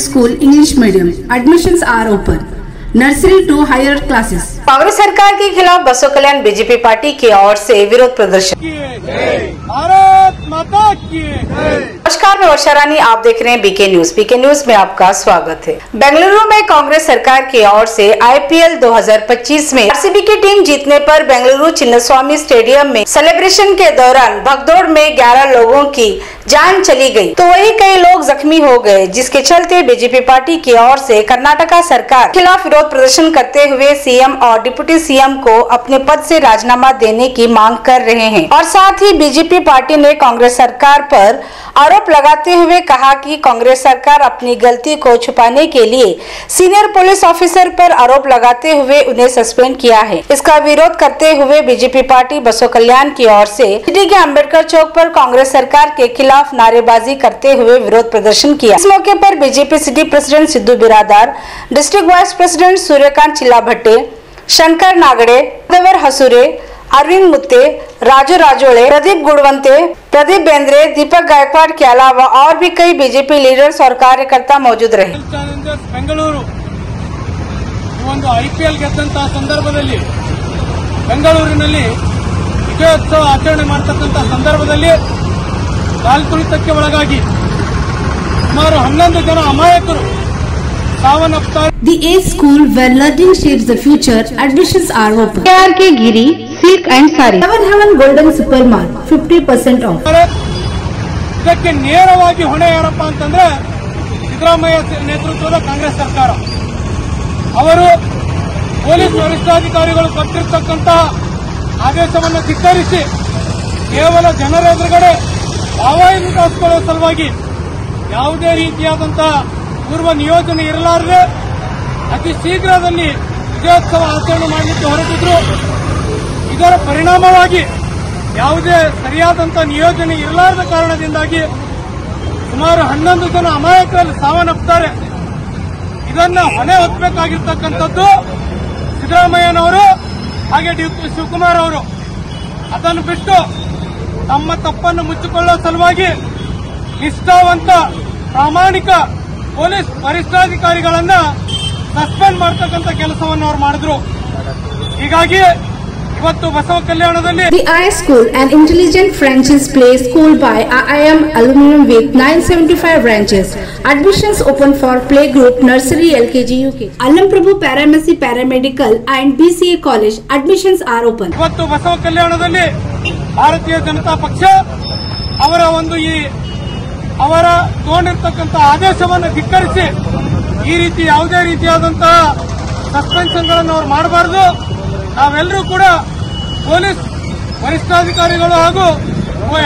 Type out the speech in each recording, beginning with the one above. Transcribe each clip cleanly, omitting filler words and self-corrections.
school English medium. Admissions are open. Nursery to higher classes. Congress सरकार के खिलाफ बसों कल्याण बीजेपी पार्टी की ओर से विरोध प्रदर्शन। भारत माता की। नमस्कार, मैं वर्षा रानी, आप देख रहे हैं बीके न्यूज। बीके न्यूज में आपका स्वागत है। बेंगलुरु में कांग्रेस सरकार की ओर से आईपीएल 2025 में आरसीबी की टीम जीतने पर बेंगलुरु चिन्नस्वामी स्टेडियम में सेलिब्रेशन के दौरान भगदौड़ में 11 लोगों की जान चली गई, तो वही कई लोग जख्मी हो गए, जिसके चलते बीजेपी पार्टी की ओर से कर्नाटका सरकार के खिलाफ विरोध प्रदर्शन करते हुए सीएम और डिप्टी सीएम को अपने पद से राजीनामा देने की मांग कर रहे हैं। और साथ ही बीजेपी पार्टी ने कांग्रेस सरकार पर आरोप लगाते हुए कहा कि कांग्रेस सरकार अपनी गलती को छुपाने के लिए सीनियर पुलिस ऑफिसर पर आरोप लगाते हुए उन्हें सस्पेंड किया है। इसका विरोध करते हुए बीजेपी पार्टी बसों कल्याण की ओर से सिटी के अम्बेडकर चौक पर कांग्रेस सरकार के खिलाफ नारेबाजी करते हुए विरोध प्रदर्शन किया। इस मौके पर BJP city president Siddhu Biradar, district vice president Suryakant Chillabhatte, Shankar Nagade, Devar Hasure, Arvind Mutte, Raju Rajode, Pradeep Gudwante, Pradeep Bendre, Deepak Gaikwad के अलावा और भी कई बीजेपी लीडर्स और कार्यकर्ता मौजूद रहे। ಚಾಲೆಂಜರ್ಸ್ ಬೆಂಗಳೂರು ಒಂದು ಐಪಿಎಲ್ ಗೆದ್ದಂತಹ ಸಂದರ್ಭದಲ್ಲಿ ಬೆಂಗಳೂರಿನಲ್ಲಿ ವಿಜಯೋತ್ಸವ ಆಚರಣೆ ಮಾಡತಕ್ಕಂತ ಸಂದರ್ಭದಲ್ಲಿ ಕಾಲ್ತುಳಿತಕ್ಕೆ ಒಳಗಾಗಿ ಸುಮಾರು 11 ಜನ ಅಮಾಯಕರು ಸಾವನ್ನಪ್ಪುತ್ತಾರೆ. The A school where learning shapes the future. Admissions are open. KRK Giri Silk and Sari, Seven Heaven Golden Super Mart 50% off. ಇದಕ್ಕೆ ನೇರವಾಗಿ ಹೊಣೆ ಯಾರಪ್ಪ ಅಂತಂದ್ರೆ ಸಿದ್ದರಾಮಯ್ಯ ನೇತೃತ್ವದ ಕಾಂಗ್ರೆಸ್ ಸರ್ಕಾರ. ಅವರು ಪೊಲೀಸ್ ವರಿಷ್ಠಾಧಿಕಾರಿಗಳು ಕೊಟ್ಟಿರ್ತಕ್ಕಂತಹ ಆದೇಶವನ್ನು ಧಿಕ್ಕರಿಸಿ ಕೇವಲ ಜನರ ಎದುರುಗಡೆ ಬಾವಾಯಿ ಕಾಸಿಕೊಳ್ಳುವ ಸಲುವಾಗಿ ಯಾವುದೇ ರೀತಿಯಾದಂತಹ ಪೂರ್ವ ನಿಯೋಜನೆ ಇರಲಾರದೆ ಅತಿ ಶೀಘ್ರದಲ್ಲಿ ವಿಜಯೋತ್ಸವ ಆಚರಣೆ ಮಾಡಲಿಕ್ಕೆ ಹೊರಟಿದ್ರು. ಇದರ ಪರಿಣಾಮವಾಗಿ ಯಾವುದೇ ಸರಿಯಾದಂತಹ ನಿಯೋಜನೆ ಇರಲಾರದ ಕಾರಣದಿಂದಾಗಿ ಸುಮಾರು 11 ಜನ ಅಮಾಯಕರಲ್ಲಿ ಸಾವನ್ನಪ್ಪುತ್ತಾರೆ. ಇದನ್ನ ಹೊಣೆ ಹೊತ್ತಬೇಕಾಗಿರ್ತಕ್ಕಂಥದ್ದು ಸಿದ್ದರಾಮಯ್ಯನವರು ಹಾಗೆ ಡಿ.ಕೆ. ಶಿವಕುಮಾರ್ ಅವರು. ಅದನ್ನು ಬಿಟ್ಟು ತಮ್ಮ ತಪ್ಪನ್ನು ಮುಚ್ಚಿಕೊಳ್ಳುವ ಸಲುವಾಗಿ ನಿಷ್ಠಾವಂತ ಪ್ರಾಮಾಣಿಕ ಪೊಲೀಸ್ ವರಿಷ್ಠಾಧಿಕಾರಿಗಳನ್ನ ಸಸ್ಪೆಂಡ್ ಮಾಡತಕ್ಕಂತ ಕೆಲಸವನ್ನು ಅವರು ಮಾಡಿದ್ರು. ಹೀಗಾಗಿ ಇವತ್ತು Basava ಕಲ್ಯಾಣದಲ್ಲಿ The I School, an intelligent franchise play school by IIM Aluminum with 975 branches. Admissions open for playgroup, nursery, LKG, UKG. Allam Prabhu Paramedic Paramedical and BCA College. Admissions are open. ಇವತ್ತು ಬಸವ ಕಲ್ಯಾಣದಲ್ಲಿ ಭಾರತೀಯ ಜನತಾ ಪಕ್ಷ ಅವರ ತಗೊಂಡಿರ್ತಕ್ಕಂಥ ಆದೇಶವನ್ನು ಧಿಕ್ಕರಿಸಿ ಈ ರೀತಿ ಯಾವುದೇ ರೀತಿಯಾದಂತಹ ಸಸ್ಪೆನ್ಷನ್ಗಳನ್ನು ಅವರು ಮಾಡಬಾರದು. ನಾವೆಲ್ಲರೂ ಕೂಡ ಪೊಲೀಸ್ ವರಿಷ್ಠಾಧಿಕಾರಿಗಳು ಹಾಗೂ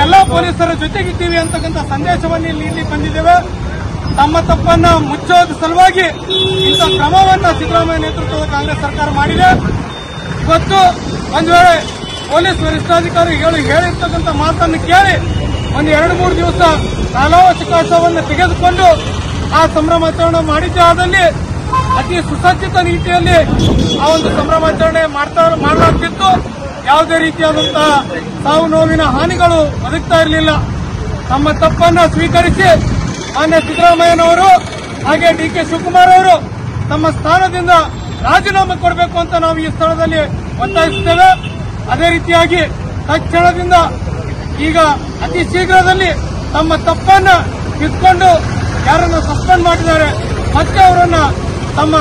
ಎಲ್ಲಾ ಪೊಲೀಸರ ಜೊತೆಗಿದ್ದೀವಿ ಅಂತಕ್ಕಂಥ ಸಂದೇಶವನ್ನು ಇಲ್ಲಿ ಬಂದಿದ್ದೇವೆ. ತಮ್ಮ ತಪ್ಪನ್ನ ಮುಚ್ಚೋದ ಸಲುವಾಗಿ ಇಂಥ ಕ್ರಮವನ್ನು ಸಿದ್ದರಾಮಯ್ಯ ನೇತೃತ್ವದ ಕಾಂಗ್ರೆಸ್ ಸರ್ಕಾರ ಮಾಡಿದೆ. ಇವತ್ತು ಒಂದು ವೇಳೆ ಪೊಲೀಸ್ ವರಿಷ್ಠಾಧಿಕಾರಿಗಳು ಹೇಳಿರ್ತಕ್ಕಂಥ ಮಾತನ್ನು ಕೇಳಿ ಒಂದು 2-3 ದಿವಸ ಕಾಲಾವಕಾಶವನ್ನು ತೆಗೆದುಕೊಂಡು ಆ ಸಂಭ್ರಮಾಚರಣೆ ಮಾಡಿದ್ದೇ ಆದಲ್ಲಿ ಅತಿ ಸುಸಜ್ಜಿತ ರೀತಿಯಲ್ಲಿ ಆ ಒಂದು ಸಂಭ್ರಮಾಚರಣೆ ಮಾಡಲಾಗ್ತಿತ್ತು. ಯಾವುದೇ ರೀತಿಯಾದಂತಹ ಸಾವು ನೋವಿನ ಹಾನಿಗಳು ಒದಗ್ತಾ ಇರಲಿಲ್ಲ. ತಮ್ಮ ತಪ್ಪನ್ನ ಸ್ವೀಕರಿಸಿ ಮಾನ್ಯ ಸಿದ್ದರಾಮಯ್ಯನವರು ಹಾಗೆ ಡಿ.ಕೆ. ಶಿವಕುಮಾರ್ ಅವರು ತಮ್ಮ ಸ್ಥಾನದಿಂದ ರಾಜೀನಾಮೆ ಕೊಡಬೇಕು ಅಂತ ನಾವು ಈ ಸ್ಥಳದಲ್ಲಿ ಒತ್ತಾಯಿಸುತ್ತೇವೆ. ಅದೇ ರೀತಿಯಾಗಿ ತಕ್ಷಣದಿಂದ ಈಗ ಅತಿ ಶೀಘ್ರದಲ್ಲಿ ತಮ್ಮ ತಪ್ಪನ್ನ ತಿದ್ದುಕೊಂಡು ಯಾರನ್ನು ಸಸ್ಪೆಂಡ್ ಮಾಡಿದ್ದಾರೆ ಮತ್ತೆ ಅವರನ್ನ ತಮ್ಮ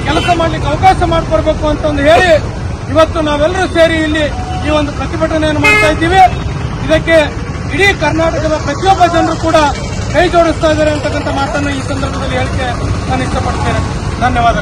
ಕೆಲಸ ಮಾಡಲಿಕ್ಕೆ ಅವಕಾಶ ಮಾಡಿಕೊಡ್ಬೇಕು ಅಂತ ಹೇಳಿ ಇವತ್ತು ನಾವೆಲ್ಲರೂ ಸೇರಿ ಇಲ್ಲಿ ಈ ಒಂದು ಪ್ರತಿಭಟನೆಯನ್ನು ಮಾಡ್ತಾ ಇದ್ದೀವಿ. ಇದಕ್ಕೆ ಇಡೀ ಕರ್ನಾಟಕದ ಪ್ರತಿಯೊಬ್ಬ ಜನರು ಕೂಡ ಕೈ ಜೋಡಿಸ್ತಾ ಇದ್ದಾರೆ ಅಂತಕ್ಕಂಥ ಮಾತನ್ನು ಈ ಸಂದರ್ಭದಲ್ಲಿ ಹೇಳಿಕೆ ನಾನು ಇಷ್ಟಪಡ್ತೇನೆ. ಧನ್ಯವಾದ.